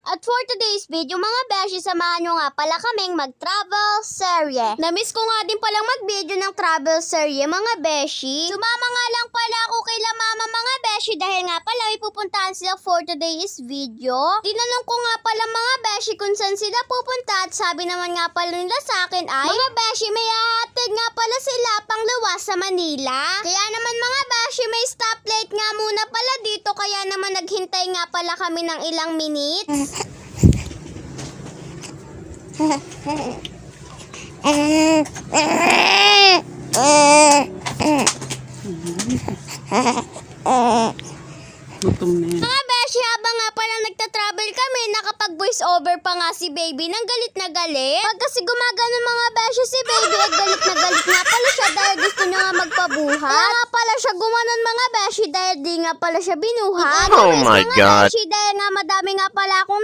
At for today's video mga beshi, samahan nyo nga pala kaming mag-travel serye. Namiss ko nga din palang mag-video ng travel serye mga beshi. Sumama nga lang pala ako kay la mama mga beshi dahil nga pala may pupuntahan sila for today's video. Tinanong ko nga pala mga beshi kung saan sila pupunta at sabi naman nga pala nila sa akin ay mga beshi, may hahatid nga pala sila pang luwas sa Manila. Kaya naman mga beshi, may stoplight nga muna pala dito kaya naman naghintay nga pala kami ng ilang minutes. Gutom na yan. Mga beshi, habang nga palang nagta-travel kami, nakapag-voice over pa nga si baby ng galit na galit. Pag kasi gumagano mga beshi si baby, galit na galit nga pala siya dahil gusto niya nga magpabuhat. Kaya nga pala siya gumanon mga beshi dahil di nga pala siya binuhat. Oh my God. Beshi, dahil nga madami nga pala akong